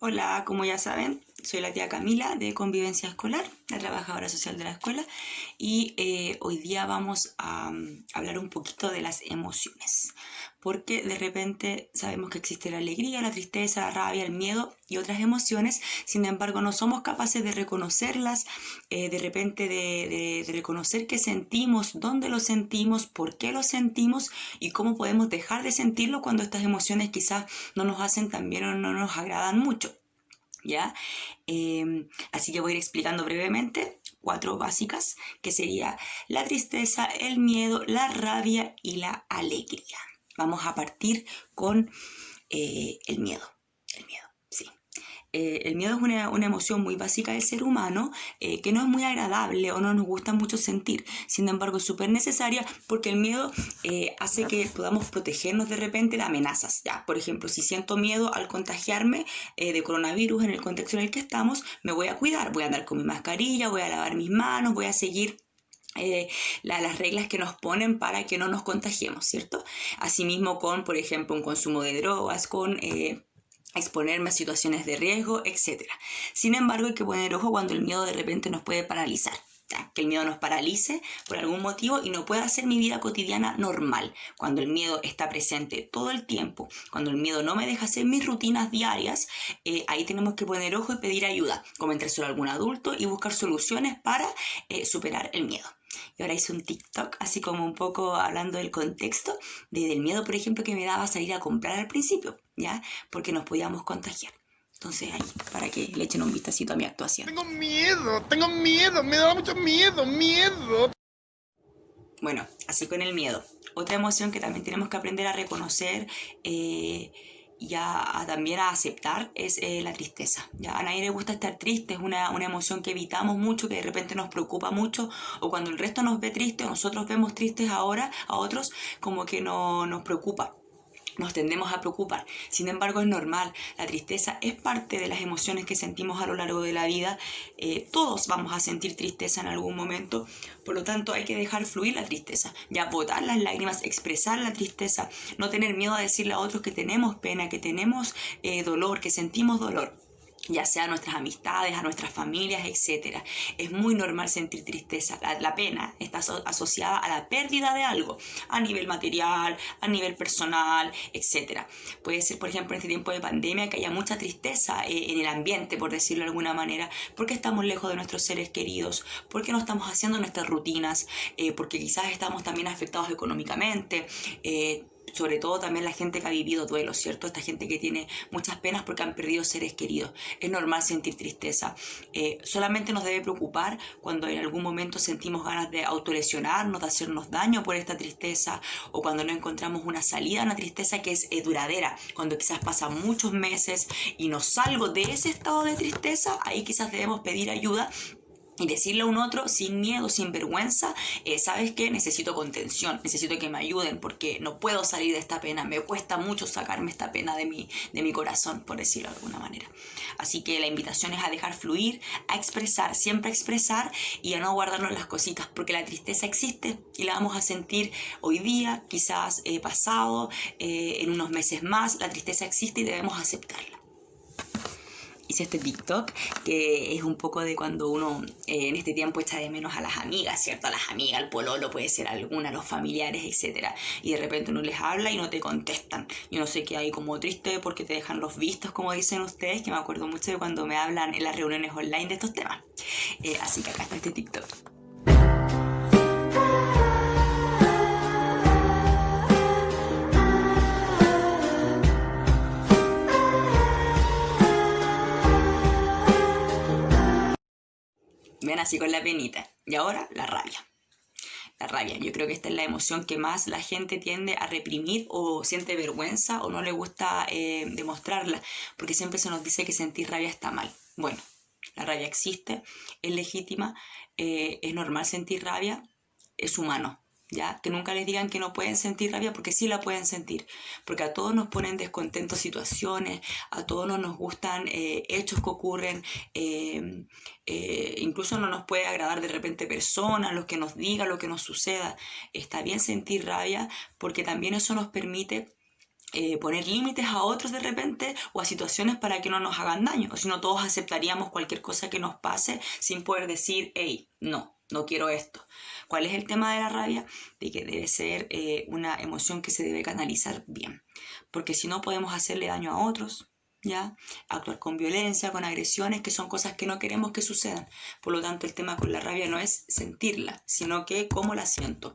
Hola, como ya saben, soy la tía Camila de Convivencia Escolar, la trabajadora social de la escuela, y hoy día vamos a hablar un poquito de las emociones, porque de repente sabemos que existe la alegría, la tristeza, la rabia, el miedo y otras emociones, sin embargo no somos capaces de reconocerlas, de repente de reconocer qué sentimos, dónde lo sentimos, por qué lo sentimos y cómo podemos dejar de sentirlo cuando estas emociones quizás no nos hacen tan bien o no nos agradan mucho. ¿Ya? Así que voy a ir explicando brevemente cuatro básicas, que sería la tristeza, el miedo, la rabia y la alegría. Vamos a partir con el miedo. El miedo, sí. El miedo es una emoción muy básica del ser humano que no es muy agradable o no nos gusta mucho sentir. Sin embargo, es súper necesaria porque el miedo hace que podamos protegernos de repente de amenazas. ¿Ya? Por ejemplo, si siento miedo al contagiarme de coronavirus en el contexto en el que estamos, me voy a cuidar. Voy a andar con mi mascarilla, voy a lavar mis manos, voy a seguir las reglas que nos ponen para que no nos contagiemos, ¿cierto? Asimismo con, por ejemplo, un consumo de drogas, con exponerme a situaciones de riesgo, etc. Sin embargo, hay que poner ojo cuando el miedo de repente nos puede paralizar. Que el miedo nos paralice por algún motivo y no pueda hacer mi vida cotidiana normal. Cuando el miedo está presente todo el tiempo, cuando el miedo no me deja hacer mis rutinas diarias, ahí tenemos que poner ojo y pedir ayuda, comentárselo a algún adulto y buscar soluciones para superar el miedo. Y ahora hice un TikTok así como un poco hablando del contexto del miedo, por ejemplo, que me daba salir a comprar al principio, ¿ya? Porque nos podíamos contagiar. Entonces ahí, para que le echen un vistacito a mi actuación. Tengo miedo, me da mucho miedo. Bueno, así con el miedo. Otra emoción que también tenemos que aprender a reconocer y también a aceptar es la tristeza. ¿Ya? A nadie le gusta estar triste, es una emoción que evitamos mucho, que de repente nos preocupa mucho, o cuando el resto nos ve tristes, nosotros vemos tristes ahora a otros, como que no nos preocupa. Nos tendemos a preocupar. Sin embargo, es normal. La tristeza es parte de las emociones que sentimos a lo largo de la vida. Todos vamos a sentir tristeza en algún momento. Por lo tanto, hay que dejar fluir la tristeza. Ya botar las lágrimas, expresar la tristeza. No tener miedo a decirle a otros que tenemos pena, que tenemos dolor, que sentimos dolor, ya sea a nuestras amistades, a nuestras familias, etc. Es muy normal sentir tristeza. La pena está asociada a la pérdida de algo, a nivel material, a nivel personal, etc. Puede ser, por ejemplo, en este tiempo de pandemia que haya mucha tristeza en el ambiente, por decirlo de alguna manera, porque estamos lejos de nuestros seres queridos, porque no estamos haciendo nuestras rutinas, porque quizás estamos también afectados económicamente, sobre todo también la gente que ha vivido duelo, ¿cierto? Esta gente que tiene muchas penas porque han perdido seres queridos. Es normal sentir tristeza. Solamente nos debe preocupar cuando en algún momento sentimos ganas de autolesionarnos, de hacernos daño por esta tristeza, o cuando no encontramos una salida a una tristeza que es duradera, cuando quizás pasan muchos meses y no salgo de ese estado de tristeza, ahí quizás debemos pedir ayuda y decirle a un otro sin miedo, sin vergüenza, ¿sabes qué? Necesito contención, necesito que me ayuden porque no puedo salir de esta pena, me cuesta mucho sacarme esta pena de mi corazón, por decirlo de alguna manera. Así que la invitación es a dejar fluir, a expresar, siempre expresar y a no guardarnos las cositas, porque la tristeza existe y la vamos a sentir hoy día, quizás pasado, en unos meses más, la tristeza existe y debemos aceptarla. Hice este TikTok que es un poco de cuando uno en este tiempo echa de menos a las amigas, ¿cierto? A las amigas, al pololo, puede ser alguna, los familiares, etcétera. Y de repente uno les habla y no te contestan. Yo no sé qué hay como triste porque te dejan los vistos, como dicen ustedes, que me acuerdo mucho de cuando me hablan en las reuniones online de estos temas. Así que acá está este TikTok. Ven así con la penita. Y ahora la rabia. La rabia. Yo creo que esta es la emoción que más la gente tiende a reprimir o siente vergüenza o no le gusta demostrarla, porque siempre se nos dice que sentir rabia está mal. Bueno, la rabia existe, es legítima, es normal sentir rabia, es humano. ¿Ya? Que nunca les digan que no pueden sentir rabia porque sí la pueden sentir, porque a todos nos ponen descontentos situaciones, a todos no nos gustan hechos que ocurren, incluso no nos puede agradar de repente personas, lo que nos diga, lo que nos suceda. Está bien sentir rabia porque también eso nos permite poner límites a otros de repente o a situaciones para que no nos hagan daño. O si no, todos aceptaríamos cualquier cosa que nos pase sin poder decir, hey, no quiero esto. ¿Cuál es el tema de la rabia? De que debe ser una emoción que se debe canalizar bien. Porque si no, podemos hacerle daño a otros, ¿ya? Actuar con violencia, con agresiones, que son cosas que no queremos que sucedan. Por lo tanto, el tema con la rabia no es sentirla, sino que cómo la siento.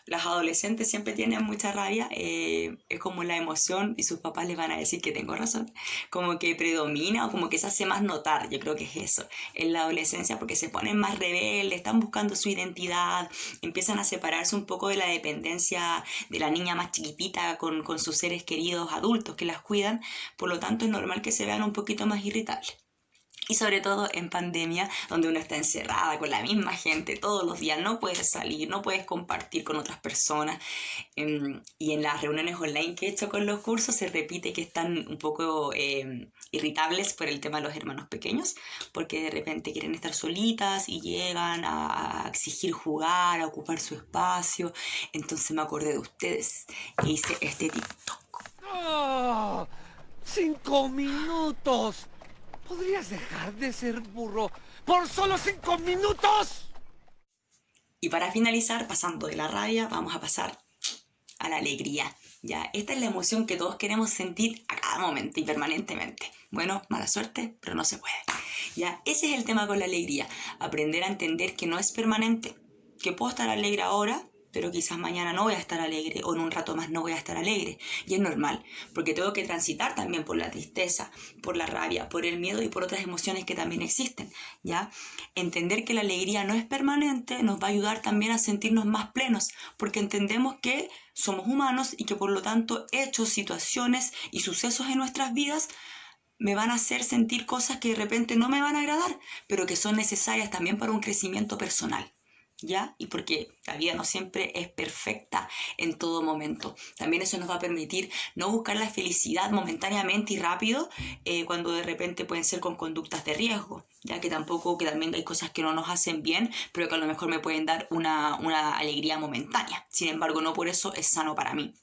Las adolescentes siempre tienen mucha rabia, es como la emoción, y sus papás les van a decir que tengo razón, como que predomina o como que se hace más notar. Yo creo que es eso, en la adolescencia, porque se ponen más rebeldes, están buscando su identidad, empiezan a separarse un poco de la dependencia de la niña más chiquitita con sus seres queridos adultos que las cuidan. Por lo tanto, es normal que se vean un poquito más irritables. Y sobre todo en pandemia, donde uno está encerrada con la misma gente todos los días, no puedes salir, no puedes compartir con otras personas. Y en las reuniones online que he hecho con los cursos se repite que están un poco irritables por el tema de los hermanos pequeños, porque de repente quieren estar solitas y llegan a exigir jugar, a ocupar su espacio. Entonces me acordé de ustedes e hice este TikTok. ¡Oh! 5 minutos. ¿Podrías dejar de ser burro por solo 5 minutos? Y para finalizar, pasando de la rabia, vamos a pasar a la alegría. ¿Ya? Esta es la emoción que todos queremos sentir a cada momento y permanentemente. Bueno, mala suerte, pero no se puede. ¿Ya? Ese es el tema con la alegría. Aprender a entender que no es permanente. Que puedo estar alegre ahora, pero quizás mañana no voy a estar alegre o en un rato más no voy a estar alegre. Y es normal, porque tengo que transitar también por la tristeza, por la rabia, por el miedo y por otras emociones que también existen, ¿ya? Entender que la alegría no es permanente nos va a ayudar también a sentirnos más plenos, porque entendemos que somos humanos y que por lo tanto hechos, situaciones y sucesos en nuestras vidas me van a hacer sentir cosas que de repente no me van a agradar, pero que son necesarias también para un crecimiento personal. ¿Ya? Y porque la vida no siempre es perfecta en todo momento. También eso nos va a permitir no buscar la felicidad momentáneamente y rápido cuando de repente pueden ser con conductas de riesgo, ya que también hay cosas que no nos hacen bien, pero que a lo mejor me pueden dar una alegría momentánea. Sin embargo, no por eso es sano para mí.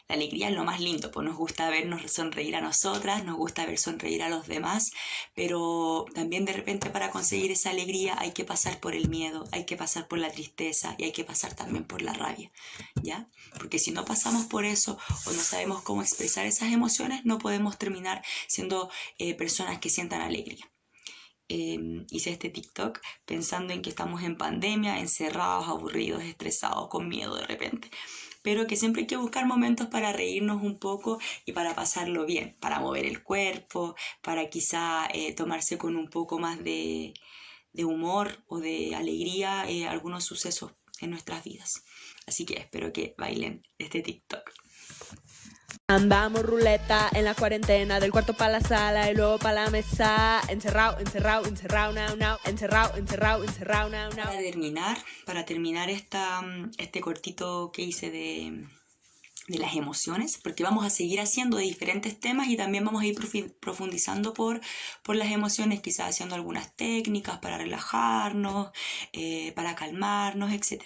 La alegría es lo más lindo, pues nos gusta vernos sonreír a nosotras, nos gusta ver sonreír a los demás, pero también de repente para conseguir esa alegría hay que pasar por el miedo, hay que pasar por la tristeza y hay que pasar también por la rabia, ¿ya? Porque si no pasamos por eso o no sabemos cómo expresar esas emociones, no podemos terminar siendo personas que sientan alegría. Hice este TikTok pensando en que estamos en pandemia, encerrados, aburridos, estresados, con miedo de repente, pero que siempre hay que buscar momentos para reírnos un poco y para pasarlo bien, para mover el cuerpo, para quizá tomarse con un poco más de humor o de alegría algunos sucesos en nuestras vidas. Así que espero que bailen este TikTok. Andamos ruleta en la cuarentena, del cuarto para la sala y luego para la mesa. Encerrado, now, now. Encerrado, now, now. Para terminar este cortito que hice de las emociones, porque vamos a seguir haciendo de diferentes temas y también vamos a ir profundizando por las emociones, quizás haciendo algunas técnicas para relajarnos, para calmarnos, etc.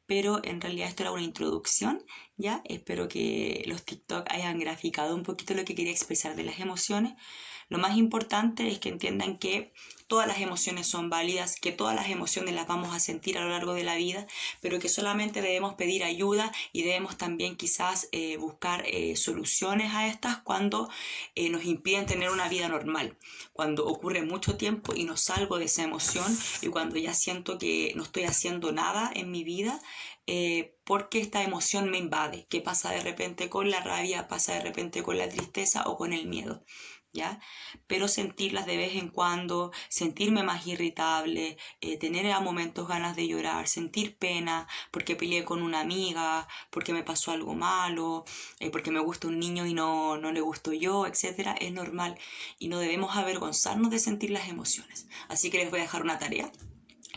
Pero en realidad esto era una introducción, ¿ya? Espero que los TikTok hayan graficado un poquito lo que quería expresar de las emociones. Lo más importante es que entiendan que todas las emociones son válidas, que todas las emociones las vamos a sentir a lo largo de la vida, pero que solamente debemos pedir ayuda y debemos también quizás buscar soluciones a estas cuando nos impiden tener una vida normal, cuando ocurre mucho tiempo y no salgo de esa emoción y cuando ya siento que no estoy haciendo nada en mi vida porque esta emoción me invade, que pasa de repente con la rabia, pasa de repente con la tristeza o con el miedo. ¿Ya? Pero sentirlas de vez en cuando, sentirme más irritable, tener a momentos ganas de llorar, sentir pena porque peleé con una amiga, porque me pasó algo malo, porque me gusta un niño y no le gusto yo, etc. Es normal y no debemos avergonzarnos de sentir las emociones. Así que les voy a dejar una tarea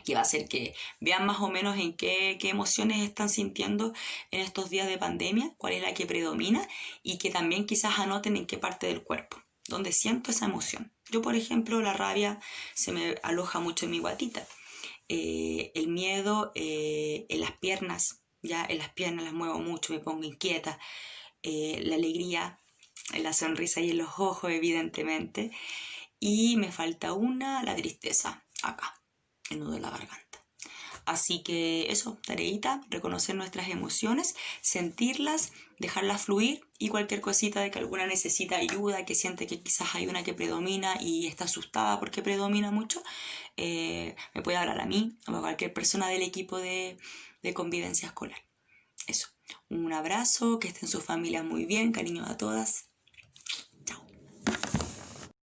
que va a ser que vean más o menos en qué emociones están sintiendo en estos días de pandemia, cuál es la que predomina y que también quizás anoten en qué parte del cuerpo donde siento esa emoción. Yo, por ejemplo, la rabia se me aloja mucho en mi guatita. El miedo en las piernas, ya en las piernas las muevo mucho, me pongo inquieta, la alegría, la sonrisa y en los ojos, evidentemente. Y me falta una, la tristeza, acá, el nudo de la garganta. Así que eso, tareita, reconocer nuestras emociones, sentirlas, dejarlas fluir y cualquier cosita de que alguna necesita ayuda, que siente que quizás hay una que predomina y está asustada porque predomina mucho, me puede hablar a mí o a cualquier persona del equipo de convivencia escolar. Eso, un abrazo, que estén sus familias muy bien, cariño a todas. Chao.